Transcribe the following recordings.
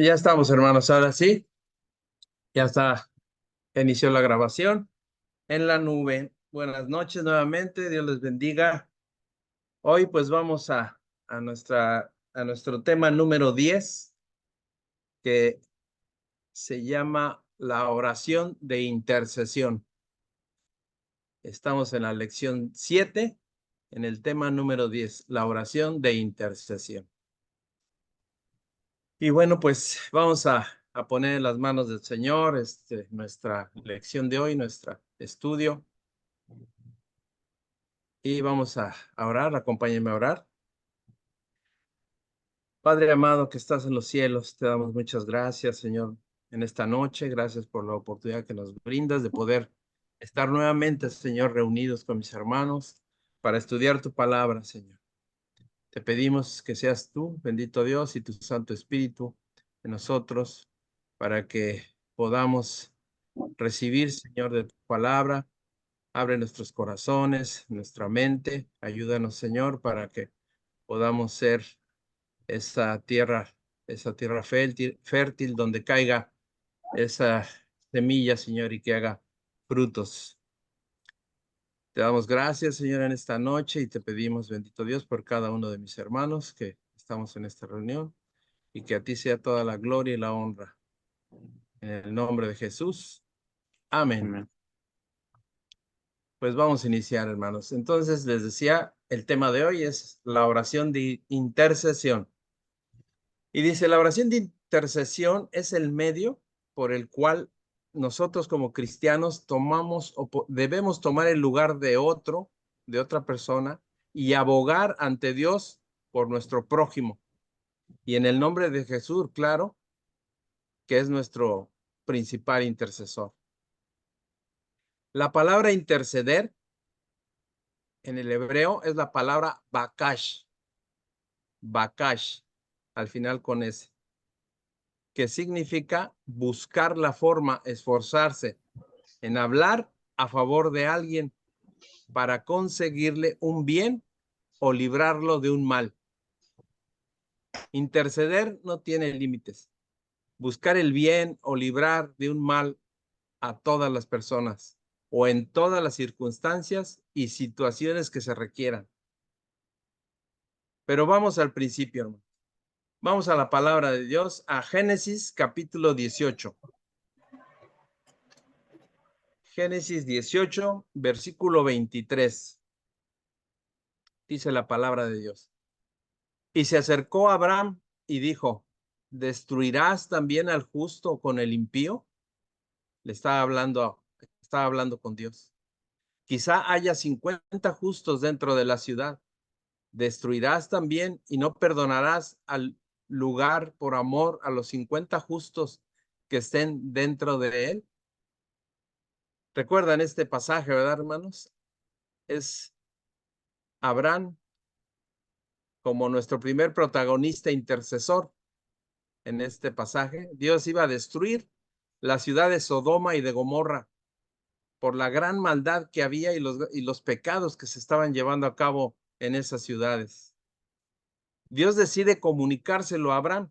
Ya estamos, hermanos. Ahora sí, ya está, inició la grabación en la nube. Buenas noches nuevamente, Dios les bendiga. Hoy pues vamos a nuestro tema número 10, que se llama la oración de intercesión. Estamos en la lección 7, en el tema número 10, la oración de intercesión. Y bueno, pues vamos a poner en las manos del Señor nuestra lección de hoy, nuestro estudio. Y vamos a orar, acompáñenme a orar. Padre amado que estás en los cielos, te damos muchas gracias, Señor, en esta noche. Gracias por la oportunidad que nos brindas de poder estar nuevamente, Señor, reunidos con mis hermanos para estudiar tu palabra, Señor. Te pedimos que seas tú, bendito Dios, y tu Santo Espíritu en nosotros para que podamos recibir, Señor, de tu palabra. Abre nuestros corazones, nuestra mente. Ayúdanos, Señor, para que podamos ser esa tierra, esa tierra fértil donde caiga esa semilla, Señor, y que haga frutos. Te damos gracias, Señor, en esta noche y te pedimos, bendito Dios, por cada uno de mis hermanos que estamos en esta reunión y que a ti sea toda la gloria y la honra. En el nombre de Jesús. Amén. Amén. Pues vamos a iniciar, hermanos. Entonces, les decía, el tema de hoy es la oración de intercesión. Y dice, la oración de intercesión es el medio por el cual nosotros como cristianos tomamos o debemos tomar el lugar de otra persona, y abogar ante Dios por nuestro prójimo. Y en el nombre de Jesús, claro, que es nuestro principal intercesor. La palabra interceder en el hebreo es la palabra bakash, al final con S, que significa buscar la forma, esforzarse en hablar a favor de alguien para conseguirle un bien o librarlo de un mal. Interceder no tiene límites. Buscar el bien o librar de un mal a todas las personas o en todas las circunstancias y situaciones que se requieran. Pero vamos al principio, hermano. Vamos a la palabra de Dios, a Génesis capítulo 18. Génesis 18, versículo 23. Dice la palabra de Dios. Y se acercó a Abraham y dijo, ¿destruirás también al justo con el impío? Le estaba hablando con Dios. Quizá haya 50 justos dentro de la ciudad. ¿Destruirás también y no perdonarás al lugar por amor a los 50 justos que estén dentro de él? ¿Recuerdan este pasaje, verdad, hermanos? Es Abraham como nuestro primer protagonista intercesor en este pasaje. Dios iba a destruir la ciudad de Sodoma y de Gomorra por la gran maldad que había y los pecados que se estaban llevando a cabo en esas ciudades. Dios decide comunicárselo a Abraham,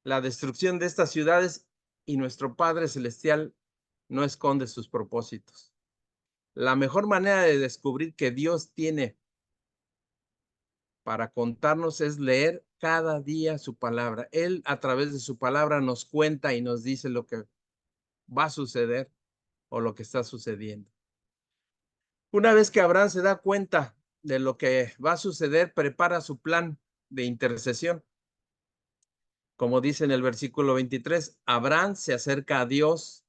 la destrucción de estas ciudades, y nuestro Padre Celestial no esconde sus propósitos. La mejor manera de descubrir que Dios tiene para contarnos es leer cada día su palabra. Él a través de su palabra nos cuenta y nos dice lo que va a suceder o lo que está sucediendo. Una vez que Abraham se da cuenta de lo que va a suceder, prepara su plan de intercesión. Como dice en el versículo 23, Abraham se acerca a Dios,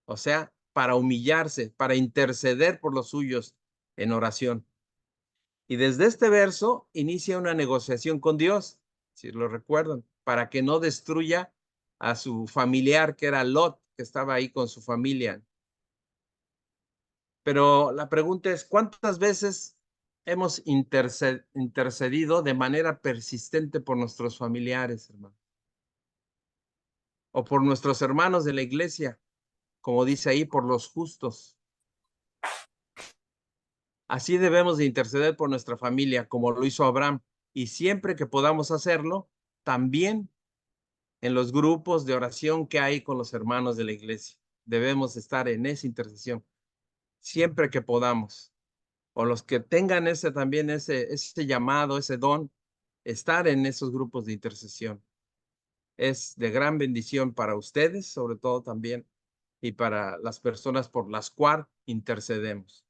o sea, para humillarse, para interceder por los suyos en oración. Y desde este verso inicia una negociación con Dios, si lo recuerdan, para que no destruya a su familiar, que era Lot, que estaba ahí con su familia. Pero la pregunta es, ¿cuántas veces hemos intercedido de manera persistente por nuestros familiares, hermano? O por nuestros hermanos de la iglesia, como dice ahí, por los justos. Así debemos de interceder por nuestra familia, como lo hizo Abraham. Y siempre que podamos hacerlo, también en los grupos de oración que hay con los hermanos de la iglesia. Debemos estar en esa intercesión siempre que podamos. O los que tengan también ese llamado, ese don, estar en esos grupos de intercesión. Es de gran bendición para ustedes, sobre todo también, y para las personas por las cuales intercedemos.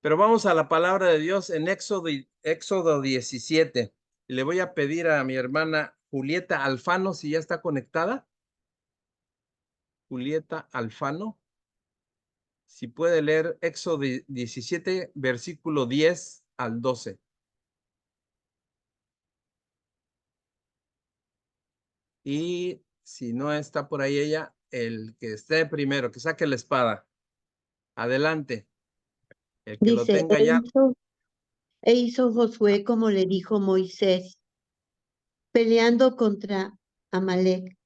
Pero vamos a la palabra de Dios en Éxodo 17. Le voy a pedir a mi hermana Julieta Alfano si ya está conectada. Julieta Alfano, si puede leer Éxodo 17, versículo 10 al 12. Y si no está por ahí ella, el que esté primero, que saque la espada. Adelante. El que lo Dice, tenga ya. e hizo Josué como le dijo Moisés, peleando contra Amalek.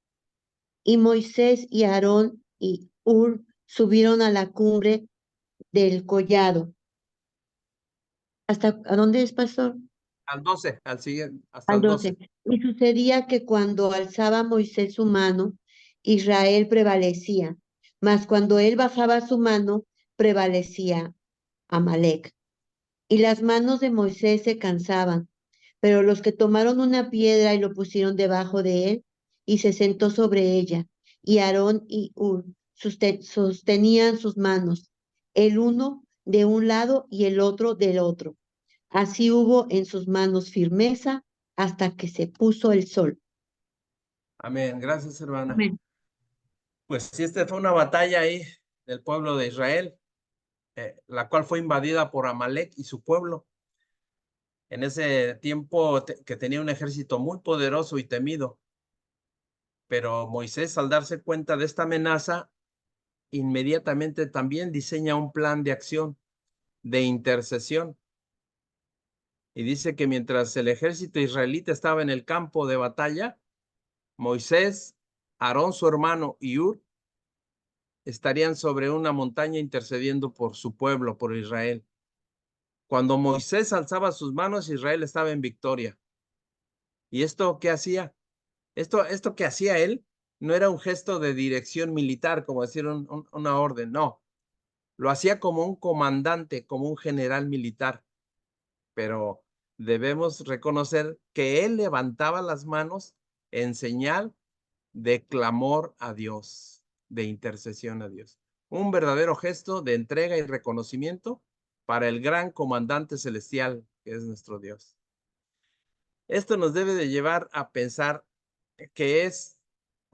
Y Moisés y Aarón y Hur subieron a la cumbre del collado. ¿Hasta a dónde es, pastor? Al 12, al siguiente, hasta Al el 12. 12. Y sucedía que cuando alzaba Moisés su mano, Israel prevalecía, mas cuando él bajaba su mano, prevalecía Amalek. Y las manos de Moisés se cansaban, pero los que tomaron una piedra y lo pusieron debajo de él, y se sentó sobre ella, y Aarón y Hur sostenían sus manos, el uno de un lado y el otro del otro. Así hubo en sus manos firmeza hasta que se puso el sol. Amén. Gracias, hermana. Amén. Pues sí, esta fue una batalla ahí del pueblo de Israel, la cual fue invadida por Amalek y su pueblo. En ese tiempo que tenía un ejército muy poderoso y temido. Pero Moisés, al darse cuenta de esta amenaza, inmediatamente también diseña un plan de acción, de intercesión. Y dice que mientras el ejército israelita estaba en el campo de batalla, Moisés, Aarón, su hermano, y Hur estarían sobre una montaña intercediendo por su pueblo, por Israel. Cuando Moisés alzaba sus manos, Israel estaba en victoria. ¿Y esto qué hacía? Esto que hacía él no era un gesto de dirección militar, como decir una orden, no. Lo hacía como un comandante, como un general militar. Pero debemos reconocer que él levantaba las manos en señal de clamor a Dios, de intercesión a Dios. Un verdadero gesto de entrega y reconocimiento para el gran comandante celestial que es nuestro Dios. Esto nos debe de llevar a pensar que es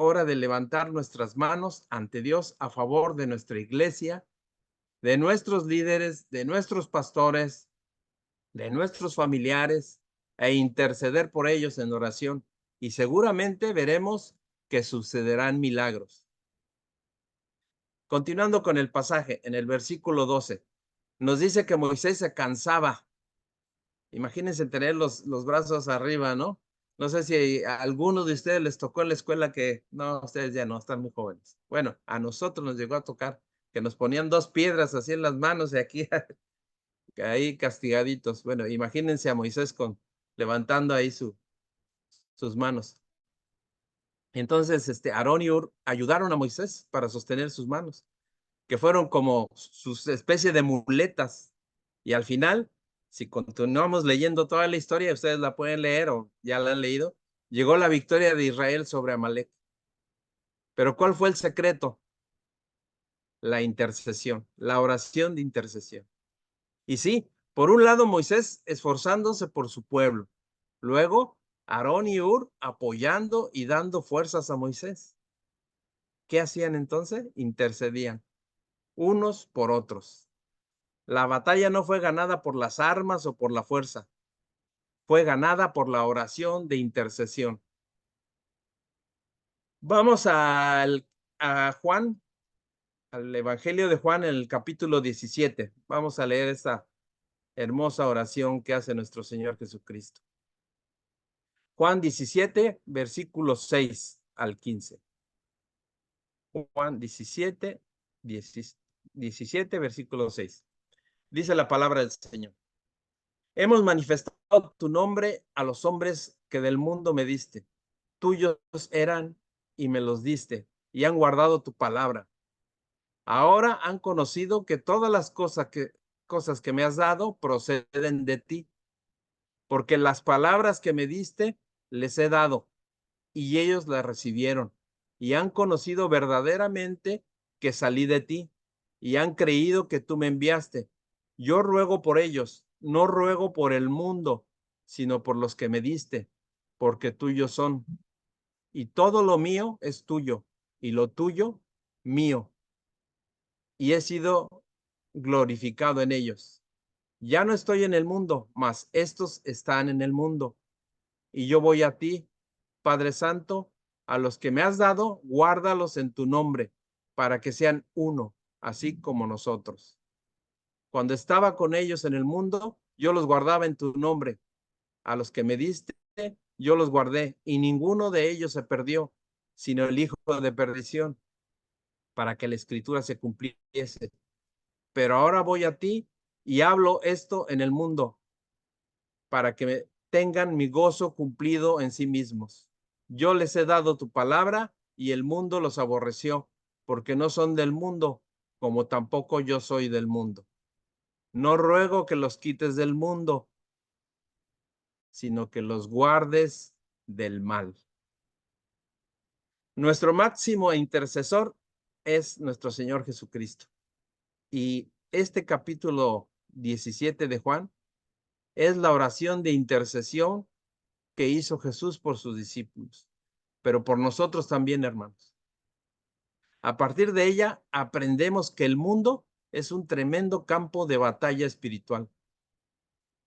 hora de levantar nuestras manos ante Dios a favor de nuestra iglesia, de nuestros líderes, de nuestros pastores, de nuestros familiares e interceder por ellos en oración. Y seguramente veremos que sucederán milagros. Continuando con el pasaje, en el versículo 12, nos dice que Moisés se cansaba. Imagínense tener los brazos arriba, ¿no? No sé si a algunos de ustedes les tocó en la escuela que, no, ustedes ya no, están muy jóvenes. Bueno, a nosotros nos llegó a tocar que nos ponían dos piedras así en las manos y aquí, ahí castigaditos. Bueno, imagínense a Moisés levantando ahí sus manos. Entonces, Aarón y Hur ayudaron a Moisés para sostener sus manos, que fueron como sus especie de muletas. Y al final, si continuamos leyendo toda la historia, ustedes la pueden leer o ya la han leído, llegó la victoria de Israel sobre Amalek. Pero ¿cuál fue el secreto? La intercesión, la oración de intercesión. Y sí, por un lado Moisés esforzándose por su pueblo, luego Aarón y Hur apoyando y dando fuerzas a Moisés. ¿Qué hacían entonces? Intercedían unos por otros. La batalla no fue ganada por las armas o por la fuerza, fue ganada por la oración de intercesión. Vamos a Juan, al Evangelio de Juan, en el capítulo 17. Vamos a leer esta hermosa oración que hace nuestro Señor Jesucristo. Juan 17, versículos 6 al 15. Juan 17, 17, versículo 6. Dice la palabra del Señor. Hemos manifestado tu nombre a los hombres que del mundo me diste. tuyos eran y me los diste, y han guardado tu palabra. Ahora han conocido que todas las cosas que me has dado proceden de ti, porque las palabras que me diste les he dado, y ellos las recibieron, y han conocido verdaderamente que salí de ti, y han creído que tú me enviaste. Yo ruego por ellos, no ruego por el mundo, sino por los que me diste, porque tuyos son. Y todo lo mío es tuyo, y lo tuyo mío, y he sido glorificado en ellos. Ya no estoy en el mundo, mas estos están en el mundo, y yo voy a ti, Padre Santo, a los que me has dado, guárdalos en tu nombre, para que sean uno, así como nosotros. Cuando estaba con ellos en el mundo, yo los guardaba en tu nombre. A los que me diste, yo los guardé, y ninguno de ellos se perdió, sino el hijo de perdición, para que la escritura se cumpliese. Pero ahora voy a ti y hablo esto en el mundo, para que tengan mi gozo cumplido en sí mismos. Yo les he dado tu palabra y el mundo los aborreció, porque no son del mundo, como tampoco yo soy del mundo. No ruego que los quites del mundo, sino que los guardes del mal. Nuestro máximo intercesor es nuestro Señor Jesucristo. Y este capítulo 17 de Juan es la oración de intercesión que hizo Jesús por sus discípulos, pero por nosotros también, hermanos. A partir de ella aprendemos que el mundo es un tremendo campo de batalla espiritual,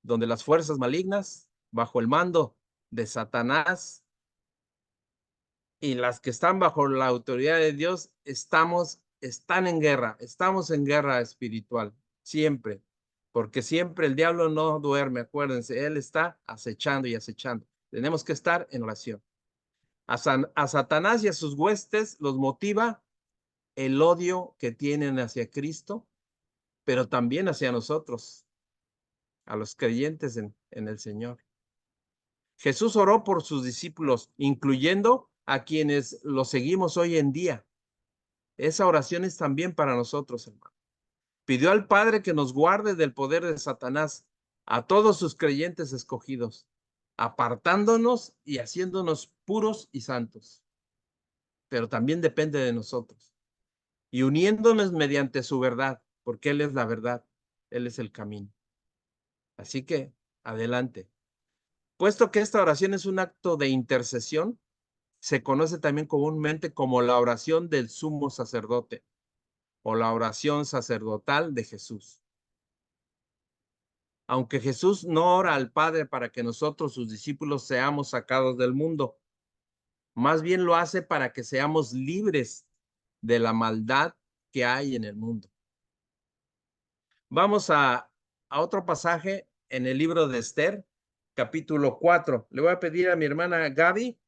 donde las fuerzas malignas, bajo el mando de Satanás, y las que están bajo la autoridad de Dios, están en guerra, estamos en guerra espiritual, siempre, porque siempre el diablo no duerme, acuérdense, él está acechando y acechando. Tenemos que estar en oración. A Satanás y a sus huestes los motiva el odio que tienen hacia Cristo, pero también hacia nosotros, a los creyentes en el Señor. Jesús oró por sus discípulos, incluyendo a quienes lo seguimos hoy en día. Esa oración es también para nosotros, hermano. Pidió al Padre que nos guarde del poder de Satanás a todos sus creyentes escogidos, apartándonos y haciéndonos puros y santos. Pero también depende de nosotros. Y uniéndonos mediante su verdad, porque Él es la verdad, Él es el camino. Así que, adelante. Puesto que esta oración es un acto de intercesión, se conoce también comúnmente como la oración del sumo sacerdote o la oración sacerdotal de Jesús. Aunque Jesús no ora al Padre para que nosotros, sus discípulos, seamos sacados del mundo, más bien lo hace para que seamos libres de la maldad que hay en el mundo. Vamos a otro pasaje en el libro de Esther, capítulo 4. Le voy a pedir a mi hermana Gaby,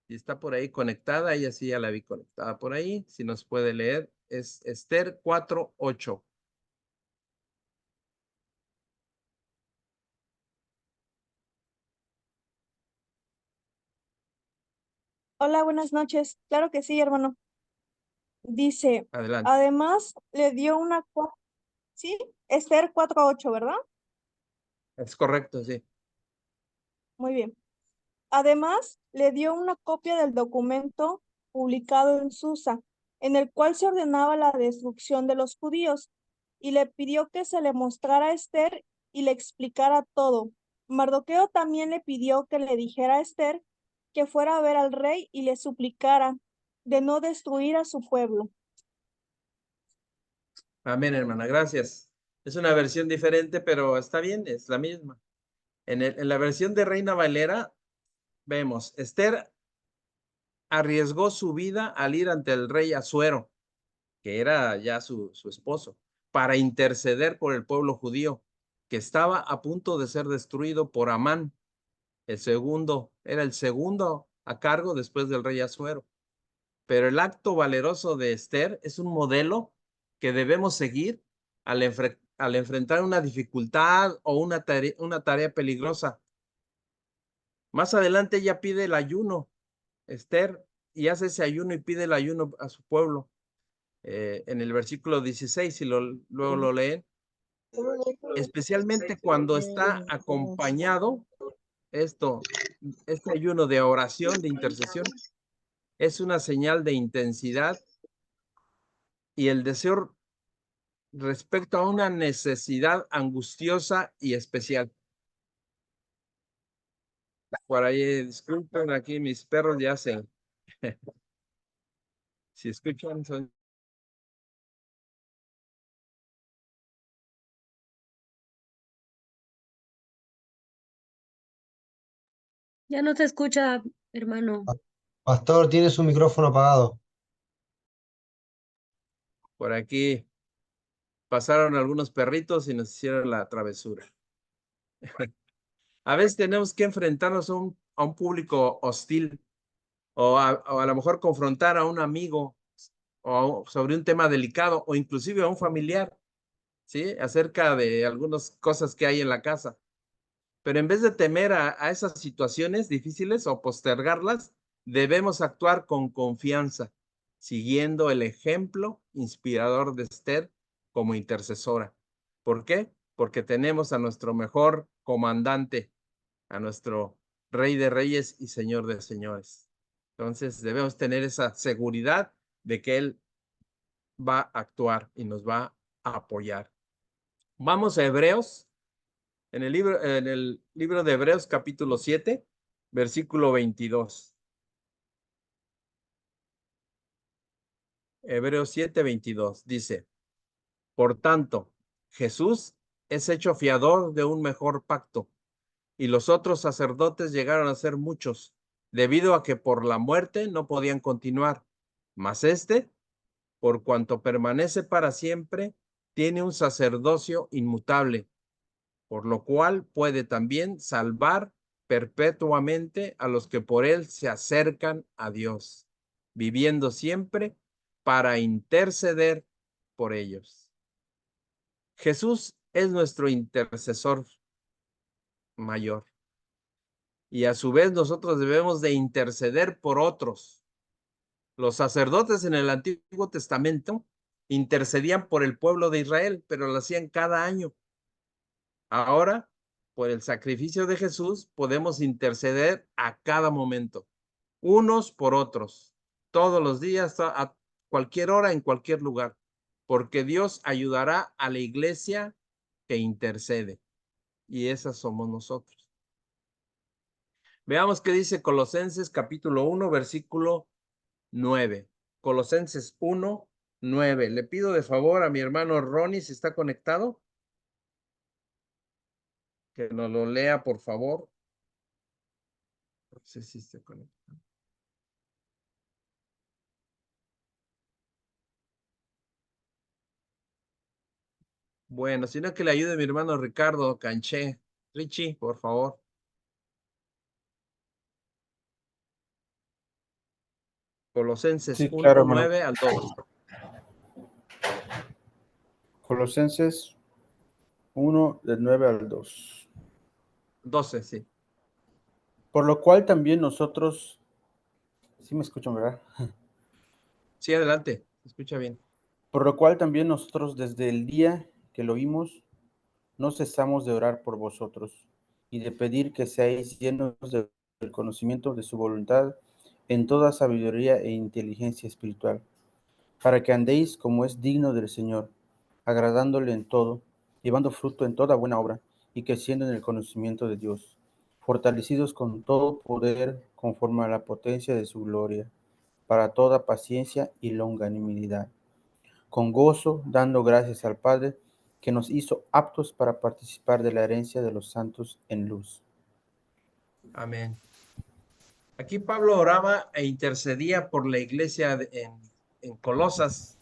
si está por ahí conectada, ella sí ya la vi conectada por ahí, si nos puede leer, es Esther 4:8. Hola, buenas noches. Claro que sí, hermano. Dice, Adelante. además le dio una, sí, Esther 4:8, ¿verdad? Es correcto, sí. Muy bien. Además, le dio una copia del documento publicado en Susa, en el cual se ordenaba la destrucción de los judíos, y le pidió que se le mostrara a Esther y le explicara todo. Mardoqueo también le pidió que le dijera a Esther que fuera a ver al rey y le suplicara de no destruir a su pueblo. Amén, hermana, gracias. Es una versión diferente, pero está bien, es la misma. En la versión de Reina Valera, vemos, Esther arriesgó su vida al ir ante el rey Asuero, que era ya su esposo, para interceder por el pueblo judío, que estaba a punto de ser destruido por Amán, era el segundo a cargo después del rey Asuero. Pero el acto valeroso de Esther es un modelo que debemos seguir al enfrentar una dificultad o una tarea peligrosa. Más adelante ella pide el ayuno Esther, y hace ese ayuno y pide el ayuno a su pueblo. En el versículo 16, si luego lo leen, especialmente cuando está acompañado este ayuno de oración, de intercesión, es una señal de intensidad y el deseo respecto a una necesidad angustiosa y especial. Por ahí, disculpen, aquí mis perros ya se... Si escuchan, son... Ya no te escucha, hermano. Pastor, tiene su micrófono apagado. Por aquí pasaron algunos perritos y nos hicieron la travesura. A veces tenemos que enfrentarnos a un público hostil o a lo mejor confrontar a un amigo sobre un tema delicado o inclusive a un familiar, ¿sí? Acerca de algunas cosas que hay en la casa. Pero en vez de temer a esas situaciones difíciles o postergarlas, debemos actuar con confianza, siguiendo el ejemplo inspirador de Esther como intercesora. ¿Por qué? Porque tenemos a nuestro mejor comandante, a nuestro Rey de Reyes y Señor de Señores. Entonces debemos tener esa seguridad de que Él va a actuar y nos va a apoyar. Vamos a Hebreos, en el libro de Hebreos capítulo 7, versículo 22. Hebreos 7, 22 dice, por tanto, Jesús es hecho fiador de un mejor pacto, y los otros sacerdotes llegaron a ser muchos, debido a que por la muerte no podían continuar. Mas este, por cuanto permanece para siempre, tiene un sacerdocio inmutable, por lo cual puede también salvar perpetuamente a los que por él se acercan a Dios, viviendo siempre para interceder por ellos. Jesús es nuestro intercesor mayor y a su vez nosotros debemos de interceder por otros. Los sacerdotes en el Antiguo Testamento intercedían por el pueblo de Israel, pero lo hacían cada año. Ahora, por el sacrificio de Jesús, podemos interceder a cada momento, unos por otros, todos los días, a cualquier hora, en cualquier lugar, porque Dios ayudará a la iglesia que intercede, y esas somos nosotros. Veamos qué dice Colosenses capítulo 1, versículo 9. Colosenses 1, 9. Le pido de favor a mi hermano Ronnie, si está conectado, que nos lo lea, por favor. No sé si está conectado. Bueno, si no, que le ayude mi hermano Ricardo Canché. Richie, por favor. Colosenses Sí, 1, claro, hermano. 9 al 12. Colosenses 1, del 9 al 2. 12, sí. Por lo cual también nosotros, sí me escuchan, ¿verdad? Sí, adelante. Se escucha bien. Por lo cual también nosotros desde el día que lo oímos, no cesamos de orar por vosotros y de pedir que seáis llenos del conocimiento de su voluntad en toda sabiduría e inteligencia espiritual, para que andéis como es digno del Señor, agradándole en todo, llevando fruto en toda buena obra y creciendo en el conocimiento de Dios, fortalecidos con todo poder conforme a la potencia de su gloria, para toda paciencia y longanimidad, con gozo, dando gracias al Padre, que nos hizo aptos para participar de la herencia de los santos en luz. Amén. Aquí Pablo oraba e intercedía por la iglesia en Colosas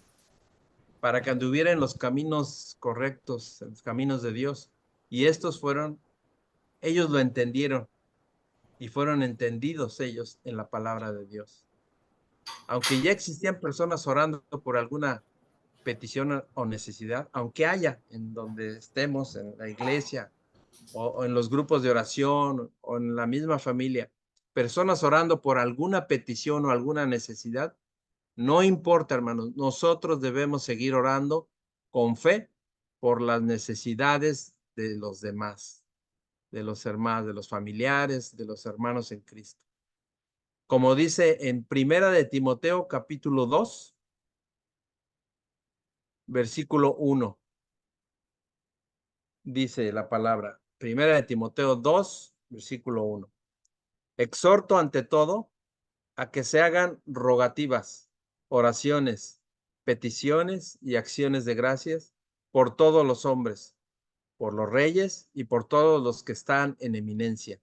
para que anduviera en los caminos correctos, en los caminos de Dios. Y ellos lo entendieron y fueron entendidos ellos en la palabra de Dios. Aunque ya existían personas orando por alguna petición o necesidad, aunque haya en donde estemos, en la iglesia o en los grupos de oración o en la misma familia, personas orando por alguna petición o alguna necesidad, no importa, hermanos, nosotros debemos seguir orando con fe por las necesidades de los demás, de los hermanos, de los familiares, de los hermanos en Cristo. Como dice en Primera de Timoteo, capítulo 2, versículo 1. Dice la palabra, Primera de Timoteo 2, versículo 1. Exhorto ante todo a que se hagan rogativas, oraciones, peticiones y acciones de gracias por todos los hombres, por los reyes y por todos los que están en eminencia,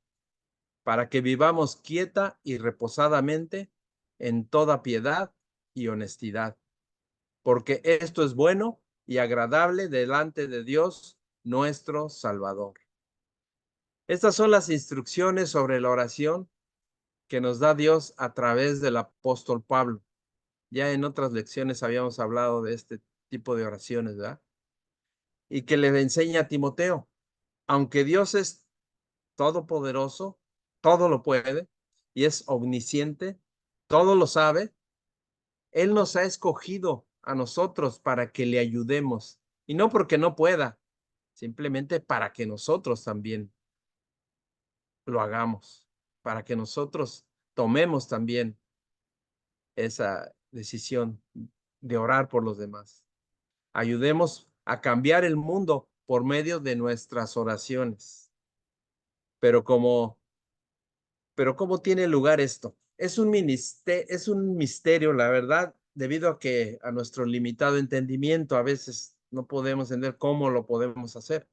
para que vivamos quieta y reposadamente en toda piedad y honestidad, porque esto es bueno y agradable delante de Dios nuestro Salvador. Estas son las instrucciones sobre la oración que nos da Dios a través del apóstol Pablo. Ya en otras lecciones habíamos hablado de este tipo de oraciones, ¿verdad? Y que le enseña a Timoteo. Aunque Dios es todopoderoso, todo lo puede y es omnisciente, todo lo sabe, Él nos ha escogido a nosotros para que le ayudemos. Y no porque no pueda, simplemente para que nosotros también lo hagamos, para que nosotros tomemos también esa decisión de orar por los demás. Ayudemos a cambiar el mundo por medio de nuestras oraciones. Pero ¿cómo tiene lugar esto? Es un misterio, la verdad, debido a que a nuestro limitado entendimiento a veces no podemos entender cómo lo podemos hacer,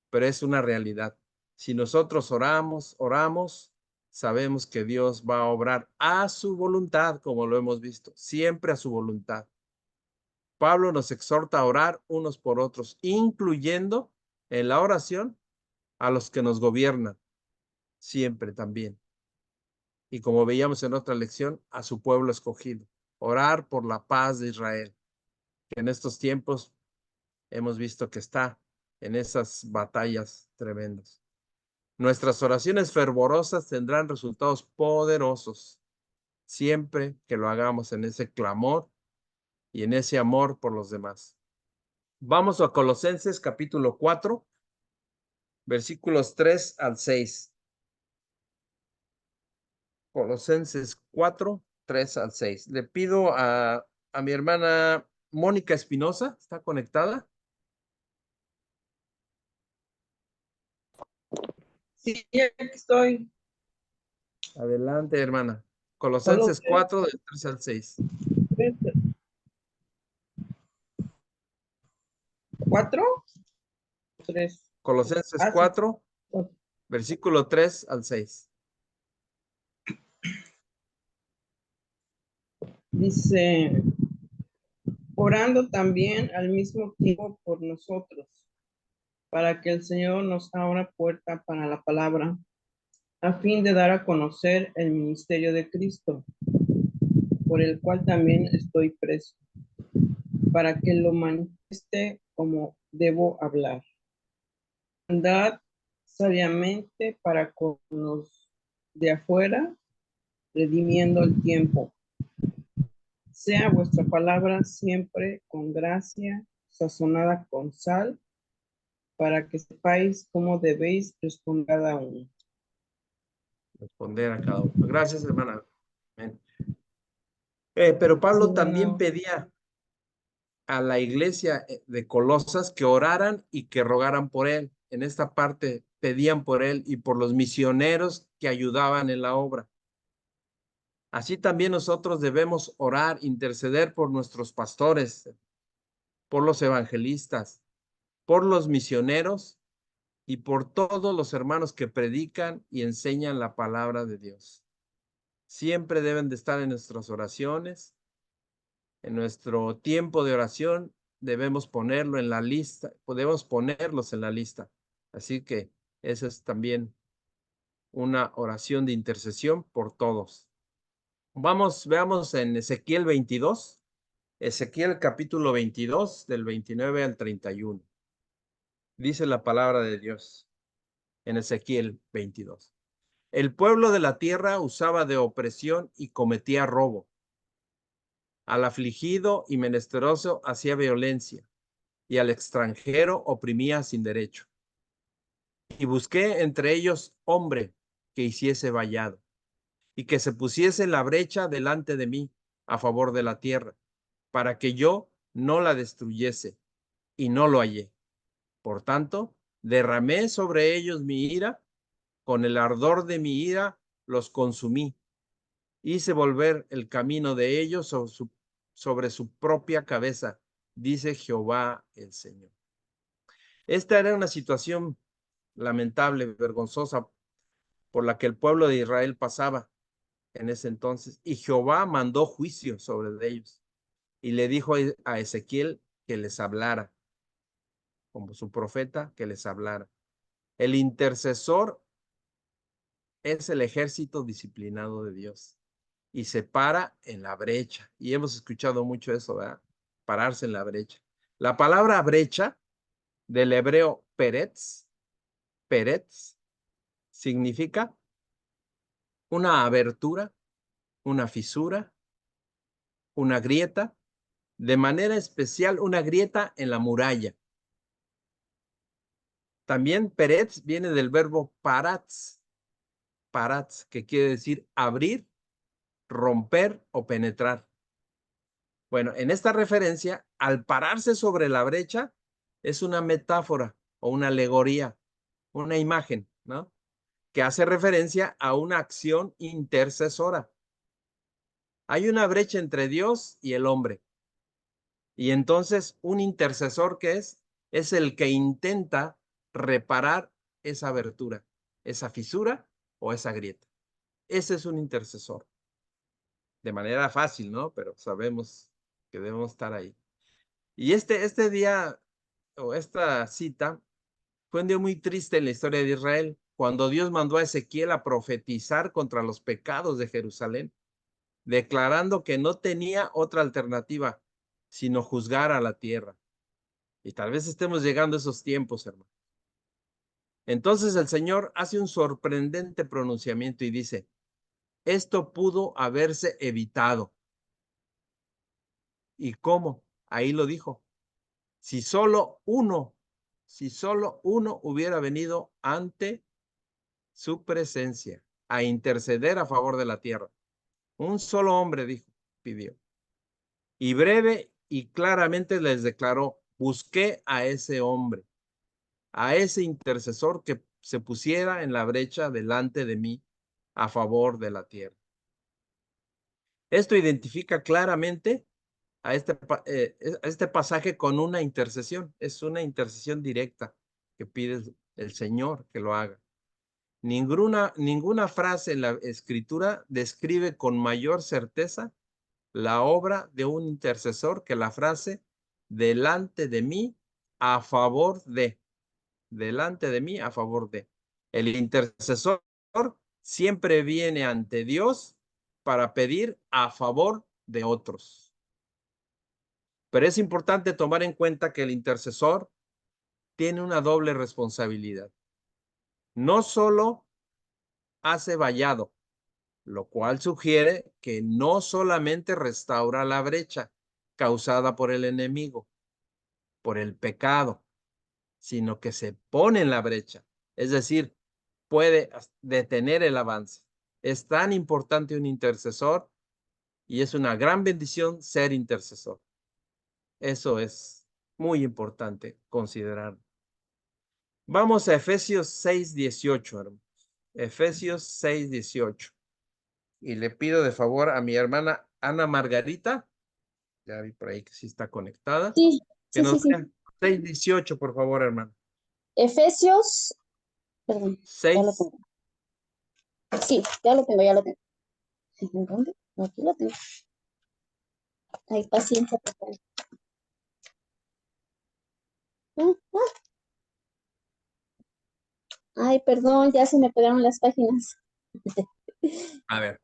pero es una realidad. Si nosotros oramos, sabemos que Dios va a obrar a su voluntad, como lo hemos visto, siempre a su voluntad. Pablo nos exhorta a orar unos por otros, incluyendo en la oración a los que nos gobiernan, siempre también. Y como veíamos en otra lección, a su pueblo escogido. Orar por la paz de Israel, que en estos tiempos hemos visto que está en esas batallas tremendas. Nuestras oraciones fervorosas tendrán resultados poderosos, siempre que lo hagamos en ese clamor y en ese amor por los demás. Vamos a Colosenses capítulo 4, versículos 3 al 6. Colosenses 4, 3 al 6. Le pido a mi hermana Mónica Espinosa, ¿está conectada? Sí, aquí estoy. Adelante, hermana. Colosenses 4, del 3 al 6. ¿4? 3. Colosenses Ah, sí. 4, versículo 3 al 6. Dice, orando también al mismo tiempo por nosotros, para que el Señor nos abra puerta para la palabra, a fin de dar a conocer el ministerio de Cristo, por el cual también estoy preso, para que lo manifieste como debo hablar. Andad sabiamente para con los de afuera, redimiendo el tiempo. Sea vuestra palabra siempre con gracia, sazonada con sal, para que sepáis cómo debéis responder a cada uno. Responder a cada uno. Gracias, hermana. Amén. Pero Pablo Sí, también bueno. pedía a la iglesia de Colosas que oraran y que rogaran por él. En esta parte pedían por él y por los misioneros que ayudaban en la obra. Así también nosotros debemos orar, interceder por nuestros pastores, por los evangelistas, por los misioneros y por todos los hermanos que predican y enseñan la palabra de Dios. Siempre deben de estar en nuestras oraciones, en nuestro tiempo de oración, debemos ponerlo en la lista, podemos ponerlos en la lista. Así que esa es también una oración de intercesión por todos. Veamos en Ezequiel 22, Ezequiel capítulo 22, del 29 al 31. Dice la palabra de Dios en Ezequiel 22. El pueblo de la tierra usaba de opresión y cometía robo. Al afligido y menesteroso hacía violencia, y al extranjero oprimía sin derecho. Y busqué entre ellos hombre que hiciese vallado, y que se pusiese en la brecha delante de mí a favor de la tierra, para que yo no la destruyese, y no lo hallé. Por tanto, derramé sobre ellos mi ira, con el ardor de mi ira los consumí. Hice volver el camino de ellos sobre su propia cabeza, dice Jehová el Señor. Esta era una situación lamentable, vergonzosa, por la que el pueblo de Israel pasaba en ese entonces, y Jehová mandó juicio sobre ellos, y le dijo a Ezequiel que les hablara, como su profeta, que les hablara. El intercesor es el ejército disciplinado de Dios y se para en la brecha. Y hemos escuchado mucho eso, ¿verdad? Pararse en la brecha. La palabra brecha del hebreo peretz significa una abertura, una fisura, una grieta, de manera especial una grieta en la muralla. También peretz viene del verbo paratz, que quiere decir abrir, romper o penetrar. Bueno, en esta referencia, al pararse sobre la brecha, es una metáfora o una alegoría, una imagen, ¿no? Que hace referencia a una acción intercesora. Hay una brecha entre Dios y el hombre. Y entonces, un intercesor, ¿qué es? Es el que intenta reparar esa abertura, esa fisura o esa grieta. Ese es un intercesor. De manera fácil, ¿no? Pero sabemos que debemos estar ahí. Y este día o esta cita fue un día muy triste en la historia de Israel, cuando Dios mandó a Ezequiel a profetizar contra los pecados de Jerusalén, declarando que no tenía otra alternativa sino juzgar a la tierra. Y tal vez estemos llegando a esos tiempos, hermano. Entonces el Señor hace un sorprendente pronunciamiento y dice, esto pudo haberse evitado. ¿Y cómo? Ahí lo dijo. Si solo uno hubiera venido ante su presencia a interceder a favor de la tierra. Un solo hombre dijo, pidió. Y breve y claramente les declaró, busqué a ese hombre, a ese intercesor que se pusiera en la brecha delante de mí a favor de la tierra. Esto identifica claramente a este pasaje con una intercesión. Es una intercesión directa que pide el Señor que lo haga. Ninguna frase en la escritura describe con mayor certeza la obra de un intercesor que la frase delante de mí a favor de. Delante de mí a favor de. El intercesor siempre viene ante Dios para pedir a favor de otros. Pero es importante tomar en cuenta que el intercesor tiene una doble responsabilidad. No solo hace vallado, lo cual sugiere que no solamente restaura la brecha causada por el enemigo, por el pecado, sino que se pone en la brecha, es decir, puede detener el avance. Es tan importante un intercesor y es una gran bendición ser intercesor. Eso es muy importante considerar. Vamos a Efesios 6:18, hermanos. Efesios 6:18. Y le pido de favor a mi hermana Ana Margarita, ya vi por ahí que sí está conectada, Sí, que sí, nos sí, sí. lea 6:18, por favor, hermano. Efesios, perdón, ya lo 6, tengo. Sí, ya lo tengo, ya lo tengo. ¿En dónde? Aquí lo tengo. Hay paciencia, por favor. Ay, perdón, ya se me pegaron las páginas. a ver.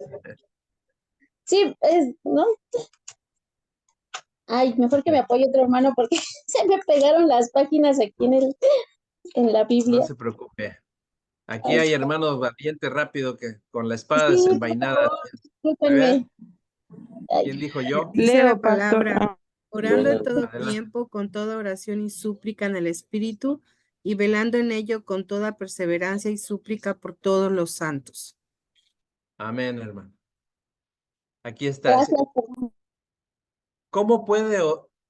Sí, ¿no? Ay, mejor que me apoye otro hermano porque se me pegaron las páginas aquí en la No Biblia. se preocupe. Aquí hay hermanos valientes rápido que con la espada Sí, desenvainada. A ver, discúlpenme. Ay, ¿quién dijo yo? Dice la Leo, pastor. palabra, orando en todo Adelante. tiempo, con toda oración y súplica en el Espíritu, y velando en ello con toda perseverancia y súplica por todos los santos. Amén, hermano. Aquí está. gracias. ¿Cómo puede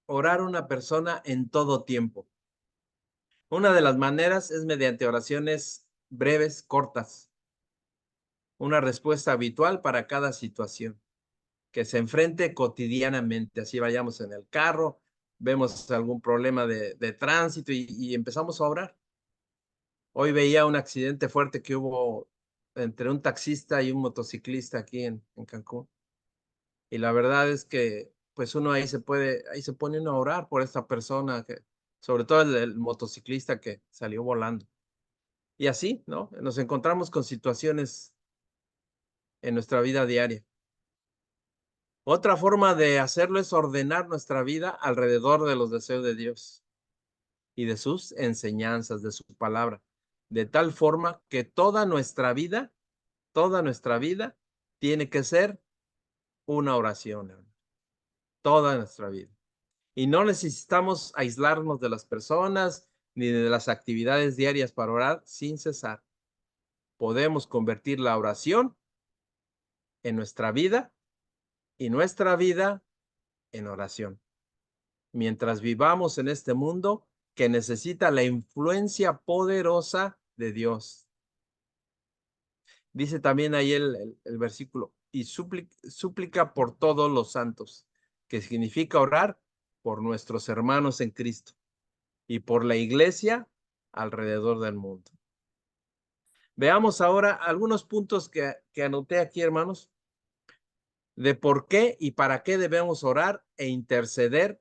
orar una persona en todo tiempo? Una de las maneras es mediante oraciones breves, cortas. Una respuesta habitual para cada situación que se enfrente cotidianamente. Así vayamos en el carro, vemos algún problema de tránsito y empezamos a orar. Hoy veía un accidente fuerte que hubo entre un taxista y un motociclista aquí en Cancún. Y la verdad es que pues uno ahí se pone uno a orar por esta persona, sobre todo el motociclista que salió volando. Y así, ¿no? Nos encontramos con situaciones en nuestra vida diaria. Otra forma de hacerlo es ordenar nuestra vida alrededor de los deseos de Dios y de sus enseñanzas, de su palabra, de tal forma que toda nuestra vida tiene que ser una oración, hermano. Toda nuestra vida. Y no necesitamos aislarnos de las personas ni de las actividades diarias para orar sin cesar. Podemos convertir la oración en nuestra vida y nuestra vida en oración. Mientras vivamos en este mundo que necesita la influencia poderosa de Dios. Dice también ahí el versículo, y súplica por todos los santos, que significa orar por nuestros hermanos en Cristo y por la iglesia alrededor del mundo. Veamos ahora algunos puntos que anoté aquí, hermanos, de por qué y para qué debemos orar e interceder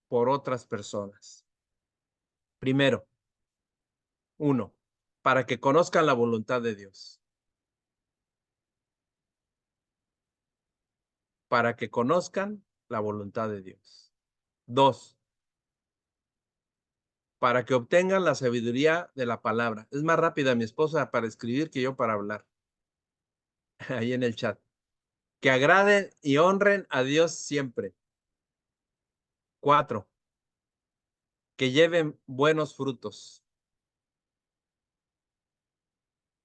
por otras personas. Primero, uno, para que conozcan la voluntad de Dios. Para que conozcan la voluntad de Dios. Dos, para que obtengan la sabiduría de la palabra. Es más rápida mi esposa para escribir que yo para hablar. Ahí en el chat. Que agraden y honren a Dios siempre. 4, que lleven buenos frutos.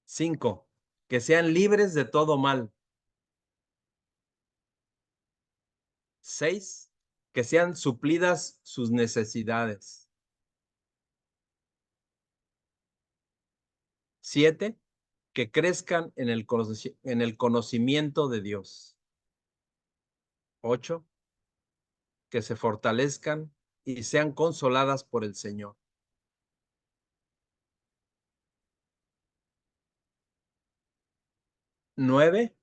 5, que sean libres de todo mal. 6, que sean suplidas sus necesidades. 7, que crezcan en el conocimiento de Dios. 8, que se fortalezcan y sean consoladas por el Señor. 9,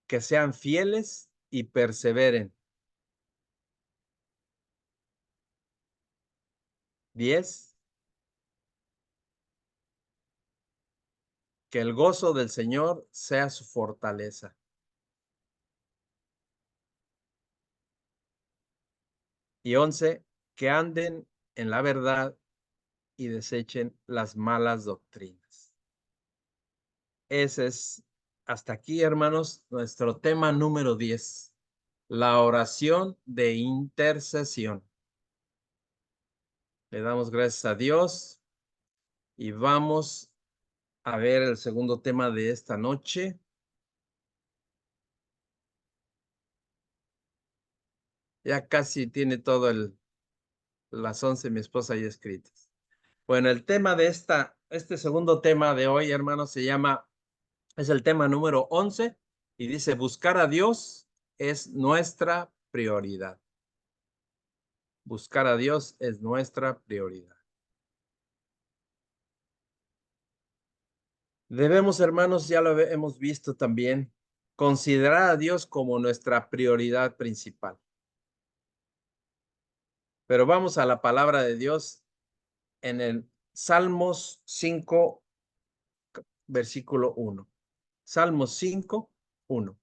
que sean fieles y perseveren. 10, que el gozo del Señor sea su fortaleza. Y 11, que anden en la verdad y desechen las malas doctrinas. Ese es, hasta aquí, hermanos, nuestro tema número 10, la oración de intercesión. Le damos gracias a Dios y vamos a ver el segundo tema de esta noche. Ya casi tiene todo las 11 mi esposa ya escritas. Bueno, el tema de este segundo tema de hoy, hermanos, es el tema número 11 y dice, buscar a Dios es nuestra prioridad. Buscar a Dios es nuestra prioridad. Debemos, hermanos, ya lo hemos visto también, considerar a Dios como nuestra prioridad principal. Pero vamos a la palabra de Dios en el Salmos 5, versículo 1. Salmos 5, 1.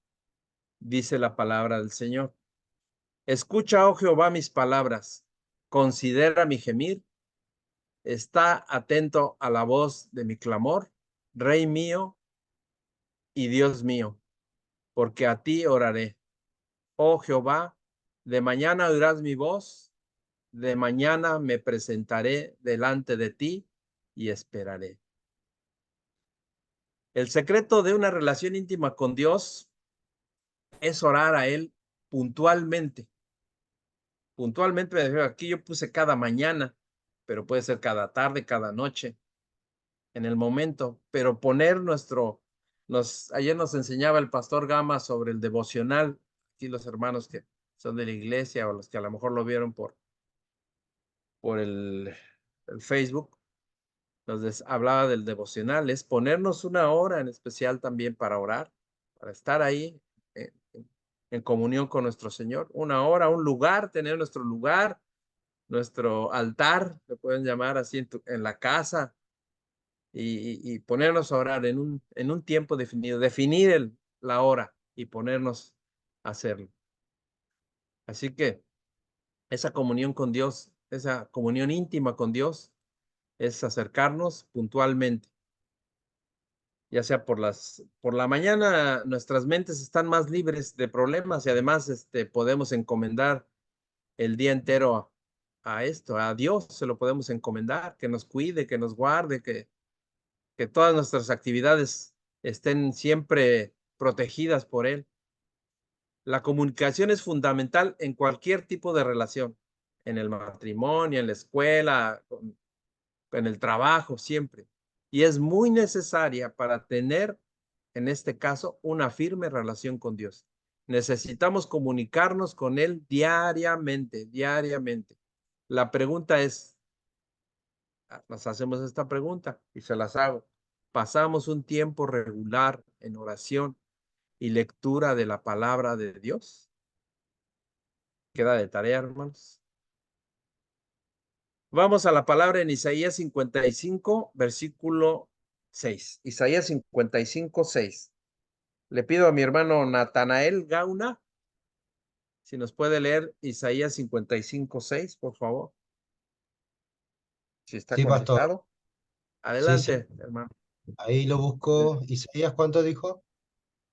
Dice la palabra del Señor. Escucha, oh Jehová, mis palabras, considera mi gemir está atento a la voz de mi clamor, Rey mío y Dios mío, porque a ti oraré. Oh Jehová, de mañana oirás mi voz, de mañana me presentaré delante de ti y esperaré. El secreto de una relación íntima con Dios es orar a Él puntualmente. Puntualmente, me refiero, aquí yo puse cada mañana, pero puede ser cada tarde, cada noche, en el momento, pero poner ayer nos enseñaba el pastor Gama sobre el devocional, aquí los hermanos que son de la iglesia o los que a lo mejor lo vieron por el Facebook, hablaba del devocional, es ponernos una hora en especial también para orar, para estar ahí en comunión con nuestro Señor, una hora, un lugar, tener nuestro lugar, nuestro altar, le pueden llamar así en la casa, y ponernos a orar en un tiempo definido, definir la hora y ponernos a hacerlo. Así que esa comunión con Dios, esa comunión íntima con Dios, es acercarnos puntualmente. Ya sea por la mañana, nuestras mentes están más libres de problemas y además podemos encomendar el día entero a Dios, se lo podemos encomendar, que nos cuide, que nos guarde, que todas nuestras actividades estén siempre protegidas por Él. La comunicación es fundamental en cualquier tipo de relación, en el matrimonio, en la escuela, en el trabajo, siempre. Y es muy necesaria para tener, en este caso, una firme relación con Dios. Necesitamos comunicarnos con Él diariamente, diariamente. La pregunta es, nos hacemos esta pregunta y se las hago. ¿Pasamos un tiempo regular en oración y lectura de la palabra de Dios? Queda de tarea, hermanos. Vamos a la palabra en Isaías 55, versículo 6. Isaías 55, 6. Le pido a mi hermano Natanael Gauna, si nos puede leer Isaías 55, 6, por favor. Si está Sí, pastor. conectado. Sí, sí. Adelante, hermano. Ahí lo busco. Isaías, ¿cuánto dijo?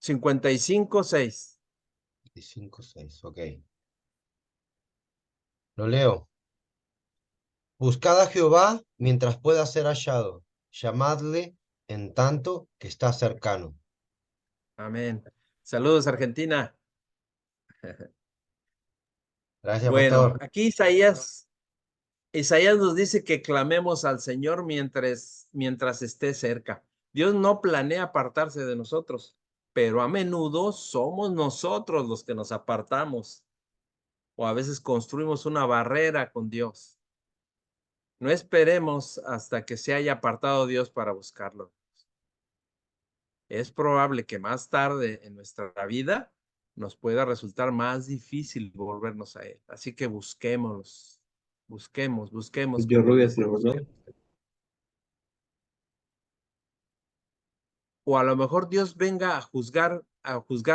55, 6. 5, 6, ok. Lo leo. Buscad a Jehová mientras pueda ser hallado. Llamadle en tanto que está cercano. Amén. Saludos, Argentina. Gracias, Bueno, pastor. aquí Isaías nos dice que clamemos al Señor mientras esté cerca. Dios no planea apartarse de nosotros, pero a menudo somos nosotros los que nos apartamos o a veces construimos una barrera con Dios. No esperemos hasta que se haya apartado Dios para buscarlo. Es probable que más tarde en nuestra vida nos pueda resultar más difícil volvernos a Él. Así que busquemos, como dice. O a lo mejor Dios venga a juzgar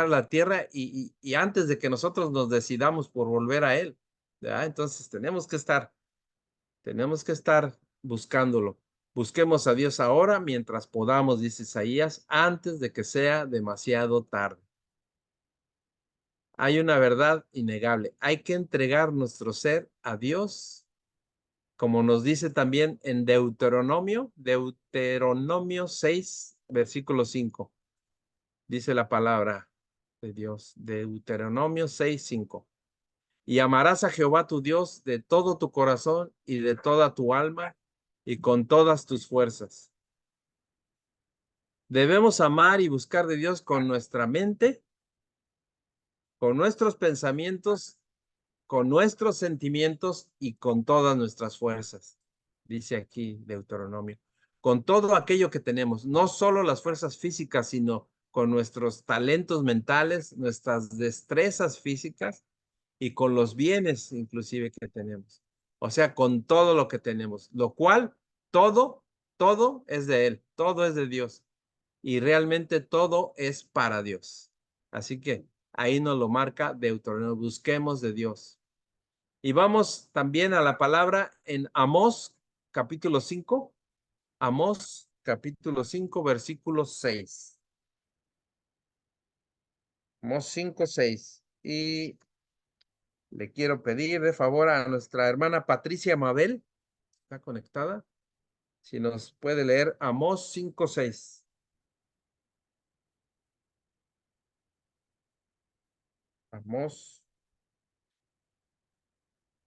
la tierra y antes de que nosotros nos decidamos por volver a Él, ¿verdad? Entonces tenemos que estar buscándolo. Busquemos a Dios ahora mientras podamos, dice Isaías, antes de que sea demasiado tarde. Hay una verdad innegable. Hay que entregar nuestro ser a Dios, como nos dice también en Deuteronomio 6, versículo 5. Dice la palabra de Dios, Deuteronomio 6, 5. Y amarás a Jehová tu Dios de todo tu corazón y de toda tu alma y con todas tus fuerzas. Debemos amar y buscar de Dios con nuestra mente, con nuestros pensamientos, con nuestros sentimientos y con todas nuestras fuerzas. Dice aquí Deuteronomio. Con todo aquello que tenemos, no solo las fuerzas físicas, sino con nuestros talentos mentales, nuestras destrezas físicas y con los bienes inclusive que tenemos. O sea, con todo lo que tenemos, lo cual todo es de Él, todo es de Dios y realmente todo es para Dios. Así que ahí nos lo marca Deuteronomio, busquemos de Dios. Y vamos también a la palabra en Amós capítulo 5. Amós, capítulo 5, versículo 6. Amós 5, 6. Y le quiero pedir de favor a nuestra hermana Patricia Mabel, ¿está conectada? Si nos puede leer Amós 5, 6. Amós.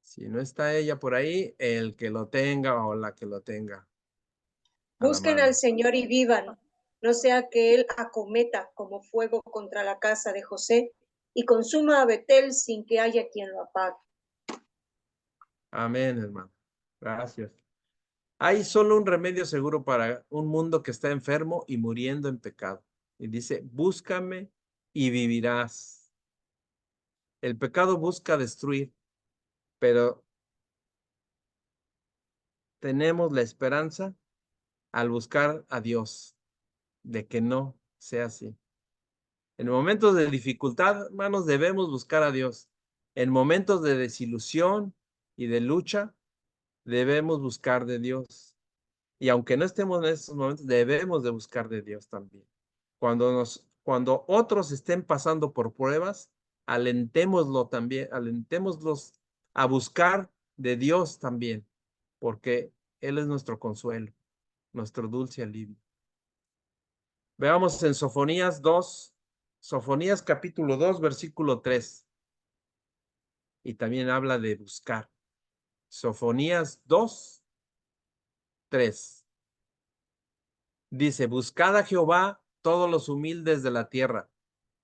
Si no está ella por ahí, el que lo tenga o la que lo tenga a la Busquen mano. al Señor y vivan, no sea que Él acometa como fuego contra la casa de José y consuma a Betel sin que haya quien lo apague. Amén, hermano. Gracias. Hay solo un remedio seguro para un mundo que está enfermo y muriendo en pecado. Y dice, búscame y vivirás. El pecado busca destruir, pero tenemos la esperanza al buscar a Dios de que no sea así. En momentos de dificultad, hermanos, debemos buscar a Dios. En momentos de desilusión y de lucha, debemos buscar de Dios. Y aunque no estemos en estos momentos, debemos de buscar de Dios también. Cuando otros estén pasando por pruebas, alentémoslo también, alentémoslos a buscar de Dios también, porque Él es nuestro consuelo, nuestro dulce alivio. Veamos en Sofonías 2, Sofonías capítulo 2, versículo 3. Y también habla de buscar. Sofonías 2, 3. Dice, buscad a Jehová todos los humildes de la tierra,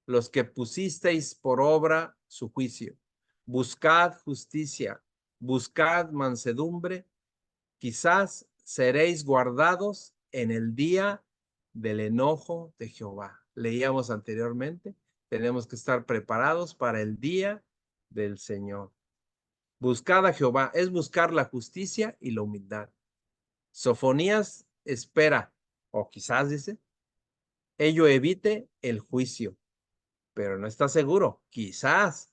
los que pusisteis por obra su juicio. Buscad justicia, buscad mansedumbre, quizás seréis guardados en el día del enojo de Jehová. Leíamos anteriormente, tenemos que estar preparados para el día del Señor. Buscad a Jehová, es buscar la justicia y la humildad. Sofonías espera, o quizás dice, ello evite el juicio, pero no está seguro, quizás,